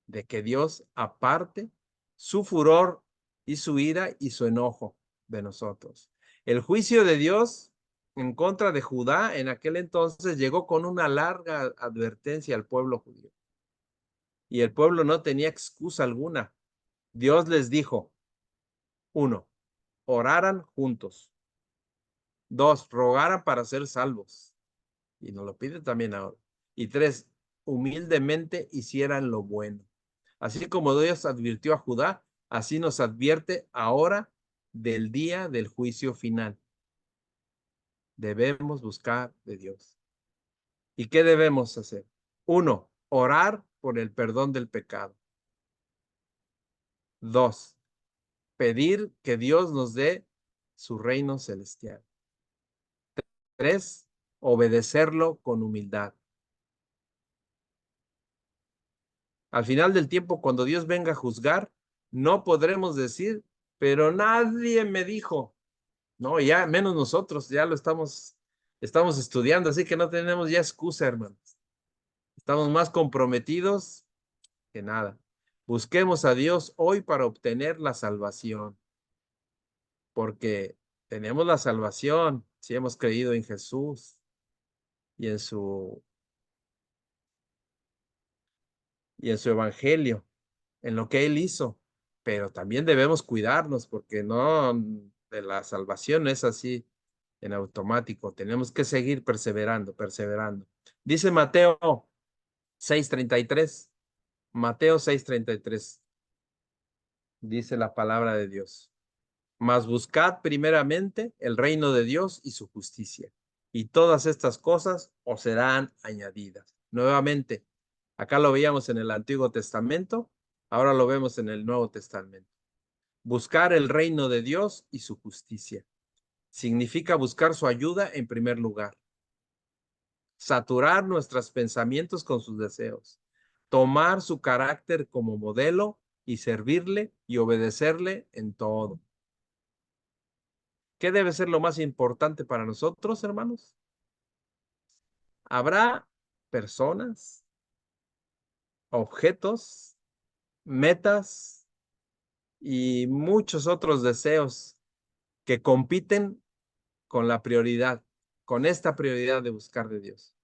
de que Dios aparte su furor y su ira y su enojo de nosotros. El juicio de Dios en contra de Judá en aquel entonces llegó con una larga advertencia al pueblo judío. Y el pueblo no tenía excusa alguna. Dios les dijo, 1, oraran juntos. 2, rogaran para ser salvos. Y nos lo pide también ahora. Y 3, humildemente hicieran lo bueno. Así como Dios advirtió a Judá, así nos advierte ahora del día del juicio final. Debemos buscar de Dios. ¿Y qué debemos hacer? 1, orar por el perdón del pecado. 2, pedir que Dios nos dé su reino celestial. 3, obedecerlo con humildad. Al final del tiempo, cuando Dios venga a juzgar, no podremos decir, pero nadie me dijo. No, ya menos nosotros, ya lo estamos estudiando, así que no tenemos ya excusa, hermanos. Estamos más comprometidos que nada. Busquemos a Dios hoy para obtener la salvación, porque tenemos la salvación si hemos creído en Jesús y en su evangelio, en lo que Él hizo, pero también debemos cuidarnos porque no, de la salvación no es así en automático, tenemos que seguir perseverando. Dice Mateo 6:33, Mateo 6:33, dice la palabra de Dios, mas buscad primeramente el reino de Dios y su justicia, y todas estas cosas os serán añadidas. Nuevamente, acá lo veíamos en el Antiguo Testamento, ahora lo vemos en el Nuevo Testamento. Buscar el reino de Dios y su justicia. Significa buscar su ayuda en primer lugar. Saturar nuestros pensamientos con sus deseos. Tomar su carácter como modelo y servirle y obedecerle en todo. ¿Qué debe ser lo más importante para nosotros, hermanos? Habrá personas, objetos, metas y muchos otros deseos que compiten con la prioridad, con esta prioridad de buscar de Dios.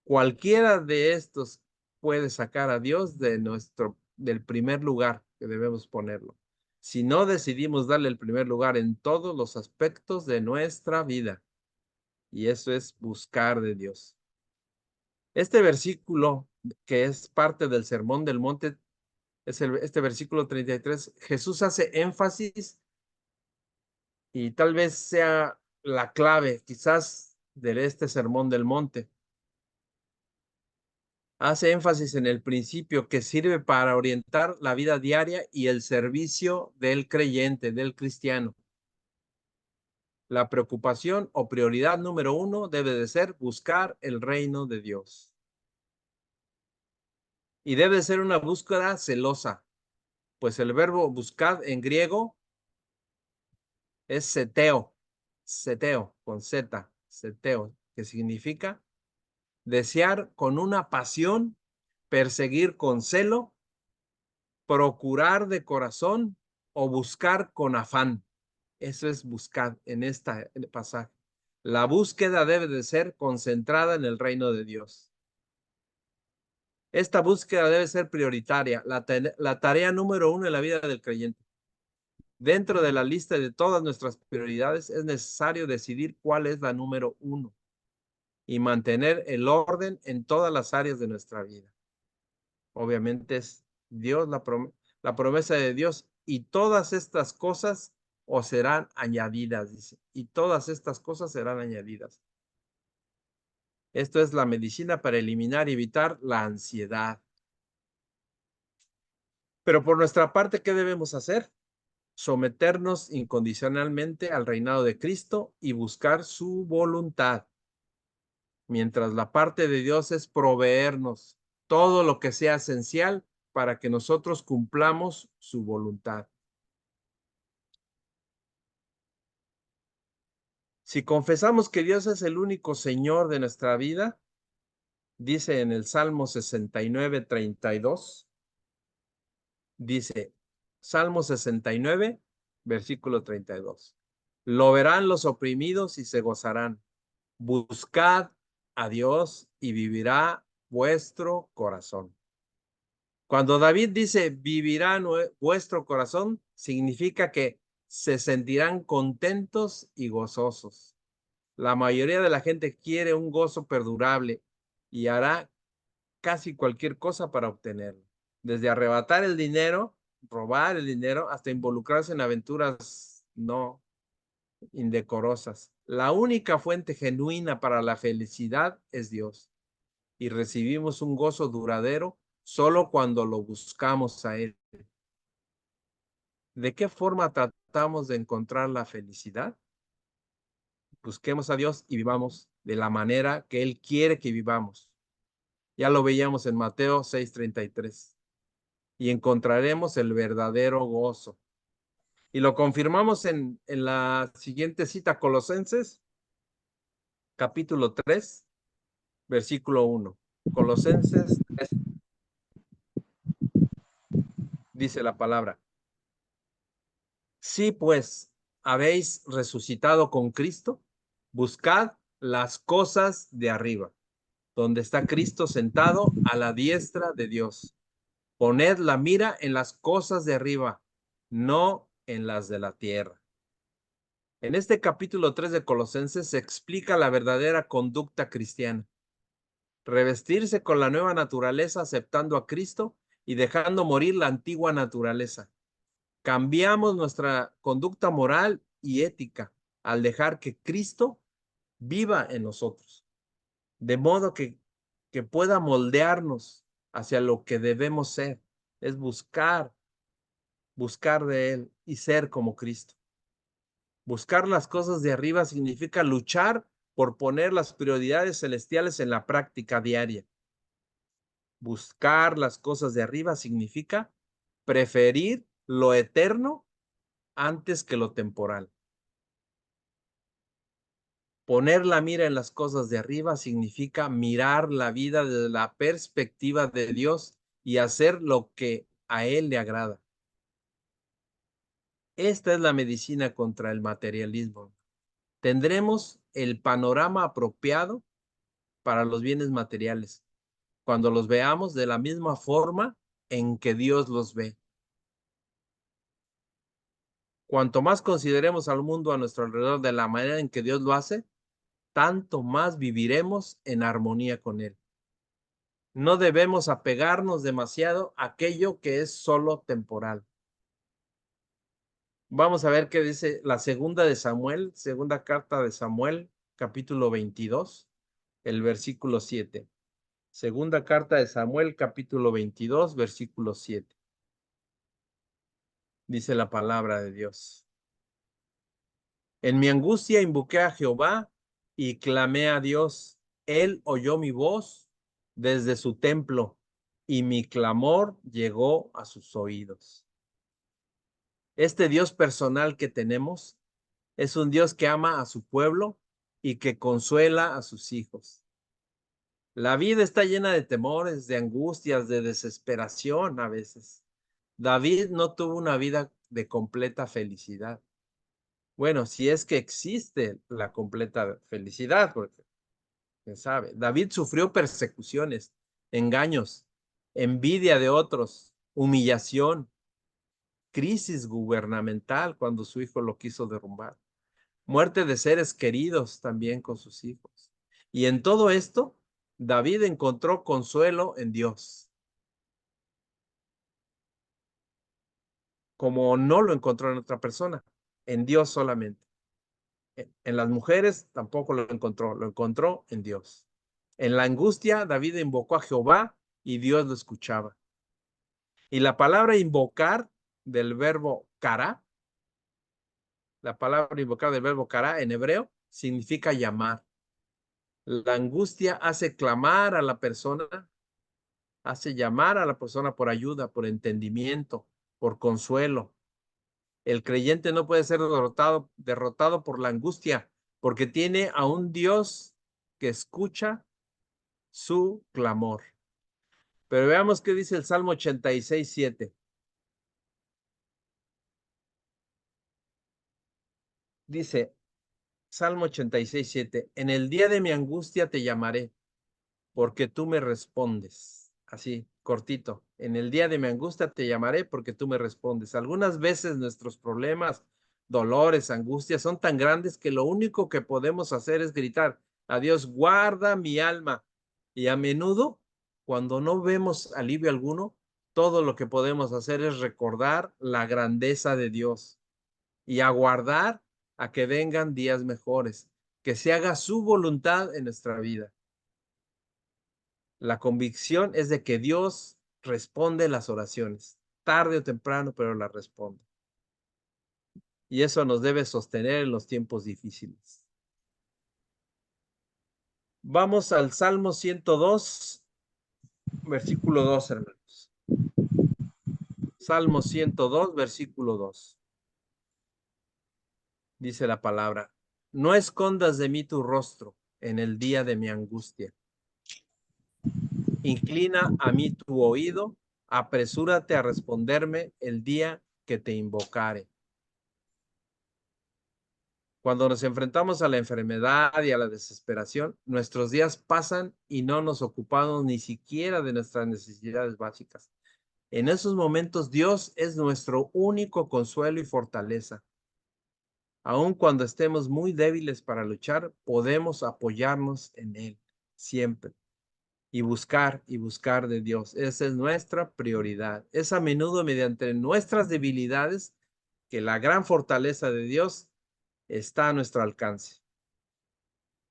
Cualquiera de estos puede sacar a Dios del primer lugar que debemos ponerlo. Si no decidimos darle el primer lugar en todos los aspectos de nuestra vida, y eso es buscar de Dios. Este versículo, que es parte del Sermón del Monte, este versículo 33, Jesús hace énfasis y tal vez sea la clave, quizás, de este Sermón del Monte. Hace énfasis en el principio que sirve para orientar la vida diaria y el servicio del creyente, del cristiano. La preocupación o prioridad número 1 debe de ser buscar el reino de Dios. Y debe ser una búsqueda celosa, pues el verbo buscar en griego es seteo, con Z, seteo, que significa desear con una pasión, perseguir con celo, procurar de corazón o buscar con afán. Eso es buscar en este pasaje. La búsqueda debe de ser concentrada en el reino de Dios. Esta búsqueda debe ser prioritaria, la tarea número 1 en la vida del creyente. Dentro de la lista de todas nuestras prioridades es necesario decidir cuál es la número 1 y mantener el orden en todas las áreas de nuestra vida. Obviamente es Dios, la promesa de Dios, y todas estas cosas os serán añadidas, dice, y todas estas cosas serán añadidas. Esto es la medicina para eliminar y evitar la ansiedad. Pero por nuestra parte, ¿qué debemos hacer? Someternos incondicionalmente al reinado de Cristo y buscar su voluntad. Mientras la parte de Dios es proveernos todo lo que sea esencial para que nosotros cumplamos su voluntad. Si confesamos que Dios es el único Señor de nuestra vida, dice en el Salmo 69:32, dice, Salmo 69, versículo 32, lo verán los oprimidos y se gozarán. Buscad a Dios y vivirá vuestro corazón. Cuando David dice vivirá vuestro corazón, significa que se sentirán contentos y gozosos. La mayoría de la gente quiere un gozo perdurable y hará casi cualquier cosa para obtenerlo. Desde arrebatar el dinero, robar el dinero, hasta involucrarse en aventuras no indecorosas. La única fuente genuina para la felicidad es Dios. Y recibimos un gozo duradero solo cuando lo buscamos a Él. ¿De qué forma tratamos de encontrar la felicidad? Busquemos a Dios y vivamos de la manera que Él quiere que vivamos. Ya lo veíamos en Mateo 6:33. Y encontraremos el verdadero gozo. Y lo confirmamos en la siguiente cita, Colosenses, capítulo 3, versículo 1. Colosenses 3, dice la palabra. Si pues habéis resucitado con Cristo, buscad las cosas de arriba, donde está Cristo sentado a la diestra de Dios. Poned la mira en las cosas de arriba, no en las de la tierra. En este capítulo 3 de Colosenses se explica la verdadera conducta cristiana. Revestirse con la nueva naturaleza aceptando a Cristo y dejando morir la antigua naturaleza. Cambiamos nuestra conducta moral y ética al dejar que Cristo viva en nosotros, de modo que pueda moldearnos hacia lo que debemos ser. Es buscar de Él y ser como Cristo. Buscar las cosas de arriba significa luchar por poner las prioridades celestiales en la práctica diaria. Buscar las cosas de arriba significa preferir lo eterno antes que lo temporal. Poner la mira en las cosas de arriba significa mirar la vida desde la perspectiva de Dios y hacer lo que a Él le agrada. Esta es la medicina contra el materialismo. Tendremos el panorama apropiado para los bienes materiales cuando los veamos de la misma forma en que Dios los ve. Cuanto más consideremos al mundo a nuestro alrededor de la manera en que Dios lo hace, tanto más viviremos en armonía con Él. No debemos apegarnos demasiado a aquello que es solo temporal. Vamos a ver qué dice la segunda carta de Samuel, capítulo 22, el versículo 7. Segunda carta de Samuel, capítulo 22, versículo 7. Dice la palabra de Dios. En mi angustia invoqué a Jehová y clamé a Dios. Él oyó mi voz desde su templo y mi clamor llegó a sus oídos. Este Dios personal que tenemos es un Dios que ama a su pueblo y que consuela a sus hijos. La vida está llena de temores, de angustias, de desesperación a veces. David no tuvo una vida de completa felicidad. Bueno, si es que existe la completa felicidad, porque quién sabe. David sufrió persecuciones, engaños, envidia de otros, humillación, crisis gubernamental cuando su hijo lo quiso derrumbar, muerte de seres queridos también con sus hijos. Y en todo esto, David encontró consuelo en Dios, como no lo encontró en otra persona, en Dios solamente. En las mujeres tampoco lo encontró en Dios. En la angustia, David invocó a Jehová y Dios lo escuchaba. Y la palabra invocar del verbo cara, en hebreo significa llamar. La angustia hace clamar a la persona, hace llamar a la persona por ayuda, por entendimiento, por consuelo. El creyente no puede ser derrotado por la angustia, porque tiene a un Dios que escucha su clamor. Pero veamos qué dice el Salmo 86, 7. Dice, Salmo 86, 7, en el día de mi angustia te llamaré, porque tú me respondes. Así, cortito. En el día de mi angustia te llamaré, porque tú me respondes. Algunas veces nuestros problemas, dolores, angustias son tan grandes que lo único que podemos hacer es gritar, a Dios, guarda mi alma. Y a menudo, cuando no vemos alivio alguno, todo lo que podemos hacer es recordar la grandeza de Dios y aguardar a que vengan días mejores, que se haga su voluntad en nuestra vida. La convicción es de que Dios responde las oraciones, tarde o temprano, pero las responde. Y eso nos debe sostener en los tiempos difíciles. Vamos al Salmo 102, versículo 2, hermanos. Salmo 102, versículo 2. Dice la palabra, no escondas de mí tu rostro en el día de mi angustia. Inclina a mí tu oído, apresúrate a responderme el día que te invocare. Cuando nos enfrentamos a la enfermedad y a la desesperación, nuestros días pasan y no nos ocupamos ni siquiera de nuestras necesidades básicas. En esos momentos, Dios es nuestro único consuelo y fortaleza. Aun cuando estemos muy débiles para luchar, podemos apoyarnos en Él siempre y buscar de Dios. Esa es nuestra prioridad. Es a menudo mediante nuestras debilidades que la gran fortaleza de Dios está a nuestro alcance.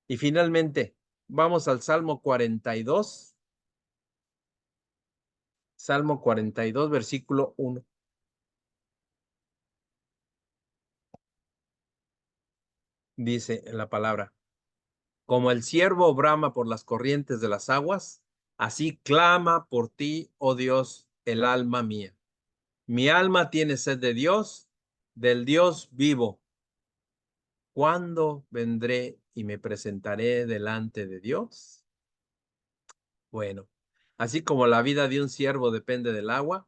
Y finalmente, vamos al Salmo 42. Salmo 42, versículo 1. Dice en la palabra, como el ciervo brama por las corrientes de las aguas, así clama por ti, oh Dios, el alma mía. Mi alma tiene sed de Dios, del Dios vivo. ¿Cuándo vendré y me presentaré delante de Dios? Bueno, así como la vida de un siervo depende del agua,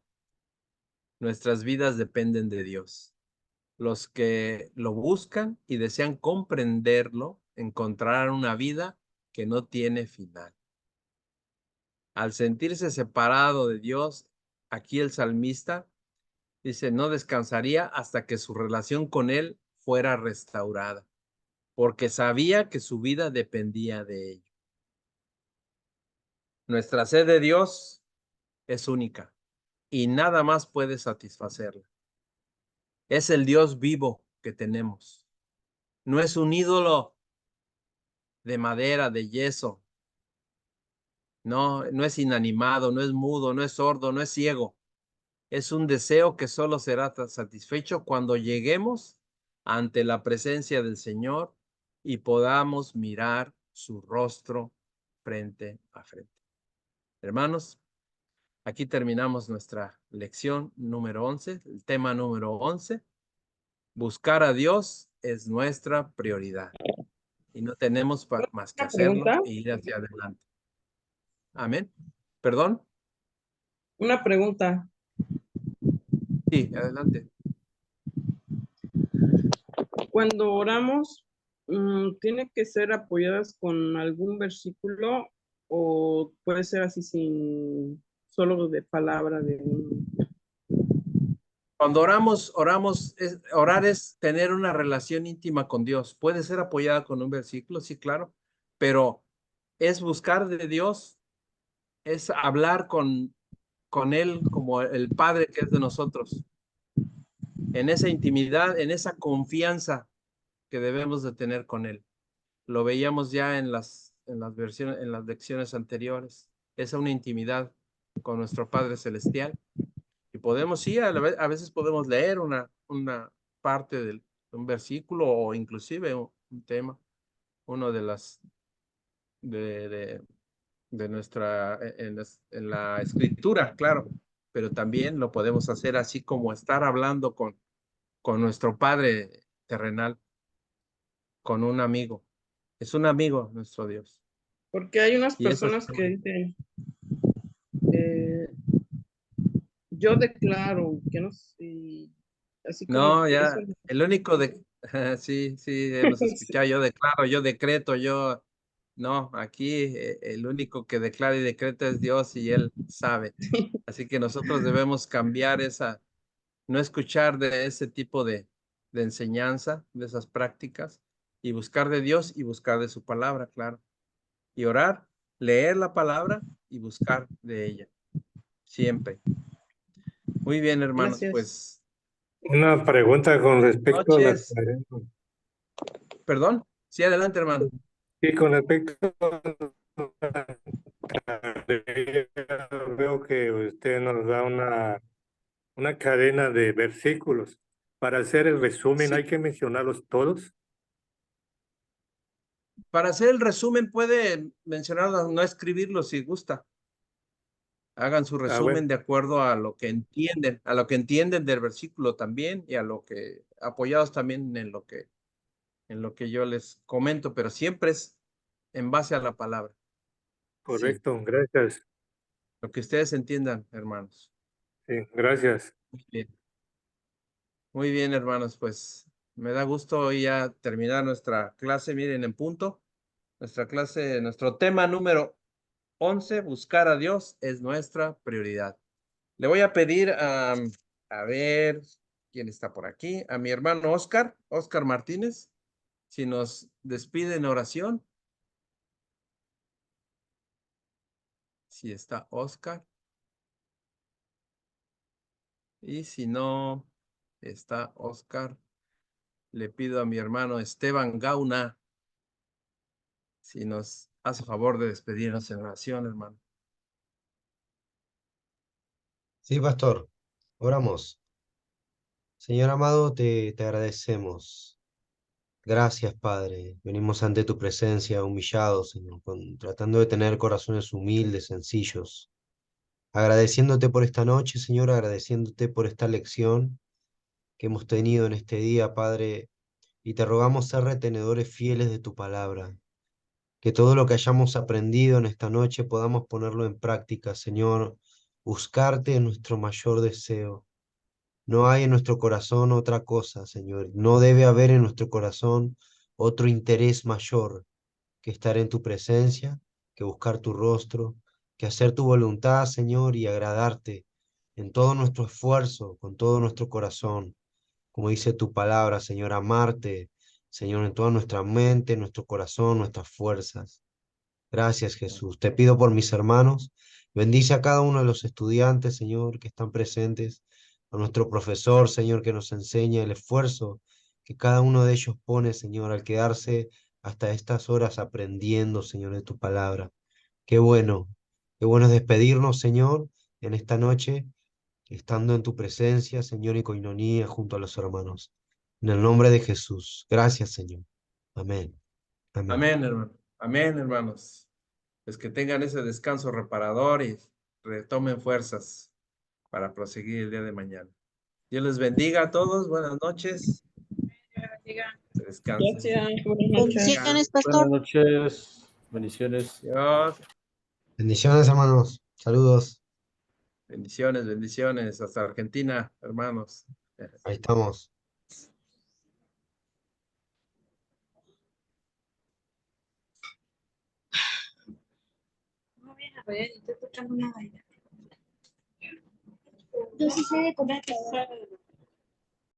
nuestras vidas dependen de Dios. Los que lo buscan y desean comprenderlo encontrarán una vida que no tiene final. Al sentirse separado de Dios, aquí el salmista dice, no descansaría hasta que su relación con Él fuera restaurada, porque sabía que su vida dependía de ello. Nuestra sed de Dios es única y nada más puede satisfacerla. Es el Dios vivo que tenemos. No es un ídolo de madera, de yeso. No, no es inanimado, no es mudo, no es sordo, no es ciego. Es un deseo que solo será satisfecho cuando lleguemos ante la presencia del Señor y podamos mirar su rostro frente a frente. Hermanos, aquí terminamos nuestra lección número 11, el tema número 11. Buscar a Dios es nuestra prioridad y no tenemos más que Una hacerlo pregunta, e ir hacia adelante. Amén. ¿Perdón? una pregunta. Sí, adelante. Cuando oramos, ¿tiene que ser apoyadas con algún versículo o puede ser así sin solo de palabra de un... Cuando oramos, orar es tener una relación íntima con Dios. Puede ser apoyada con un versículo, sí, claro, pero es buscar de Dios, es hablar con Él como el Padre que es de nosotros, en esa intimidad, en esa confianza que debemos de tener con Él. Lo veíamos ya en las versiones, en las lecciones anteriores. Es una intimidad con nuestro Padre Celestial. Y podemos, sí, a veces podemos leer una parte de un versículo o inclusive un tema, uno de las de nuestra en la escritura, claro, pero también lo podemos hacer así como estar hablando con nuestro Padre terrenal, con un amigo. Es un amigo nuestro Dios. Porque hay unas Y eso es personas que dicen, eh, yo declaro, que no sé, así como no, que eso. ya, el único de, sí, sí, hemos Sí. escuchado, yo declaro, yo decreto, no, aquí el único que declara y decreta es Dios y Él sabe. Así que nosotros debemos cambiar no escuchar de ese tipo de enseñanza, de esas prácticas, y buscar de Dios y buscar de su palabra, claro. Y orar, leer la palabra y buscar de ella, siempre. Muy bien, hermanos, Gracias. pues, Una pregunta con respecto a la noches, perdón, sí, adelante, hermano. sí, con respecto a la tarea, veo que usted nos da una cadena de versículos. Para hacer el resumen, Sí, ¿hay que mencionarlos todos? para hacer el resumen puede mencionarlo, no escribirlo si gusta. Hagan su Ah, bueno, resumen de acuerdo a lo que entienden del versículo también y a lo que, apoyados también en lo que yo les comento, pero siempre es en base a la palabra. Sí, correcto, gracias. lo que ustedes entiendan, hermanos. Sí, gracias. Muy bien. Muy bien, hermanos, pues me da gusto hoy ya terminar nuestra clase. Miren, en punto, nuestra clase, nuestro tema número 11, buscar a Dios es nuestra prioridad. Le voy a pedir a ver quién está por aquí, a mi hermano Oscar Martínez, si nos despide en oración. Si está Oscar. Y si no está Oscar, le pido a mi hermano Esteban Gauna, si nos hace favor de despedirnos en oración, hermano. Sí, pastor, oramos. Señor amado, te agradecemos. Gracias, Padre. Venimos ante tu presencia humillados, Señor, tratando de tener corazones humildes, sencillos. Agradeciéndote por esta noche, Señor, agradeciéndote por esta lección que hemos tenido en este día, Padre, y te rogamos ser retenedores fieles de tu palabra. Que todo lo que hayamos aprendido en esta noche podamos ponerlo en práctica, Señor. Buscarte es nuestro mayor deseo. No hay en nuestro corazón otra cosa, Señor. No debe haber en nuestro corazón otro interés mayor que estar en tu presencia, que buscar tu rostro, que hacer tu voluntad, Señor, y agradarte en todo nuestro esfuerzo, con todo nuestro corazón. Como dice tu palabra, Señor, amarte, Señor, en toda nuestra mente, nuestro corazón, nuestras fuerzas. Gracias, Jesús. Te pido por mis hermanos. Bendice a cada uno de los estudiantes, Señor, que están presentes, a nuestro profesor, Señor, que nos enseña el esfuerzo que cada uno de ellos pone, Señor, al quedarse hasta estas horas aprendiendo, Señor, de tu palabra. Qué bueno, qué bueno es despedirnos, Señor, en esta noche, estando en tu presencia, Señor, y coinonía junto a los hermanos. En el nombre de Jesús. Gracias, Señor. Amén. Amén. Amén, hermano. Amén, hermanos. Pues que tengan ese descanso reparador y retomen fuerzas para proseguir el día de mañana. Dios les bendiga a todos. Buenas noches. Descansen. Gracias, buenas noches. Bendiciones, pastor. Buenas noches. Bendiciones. Dios. Bendiciones, hermanos. Saludos. Bendiciones, bendiciones. Hasta Argentina, hermanos. Ahí estamos. Yo sí sé de comer.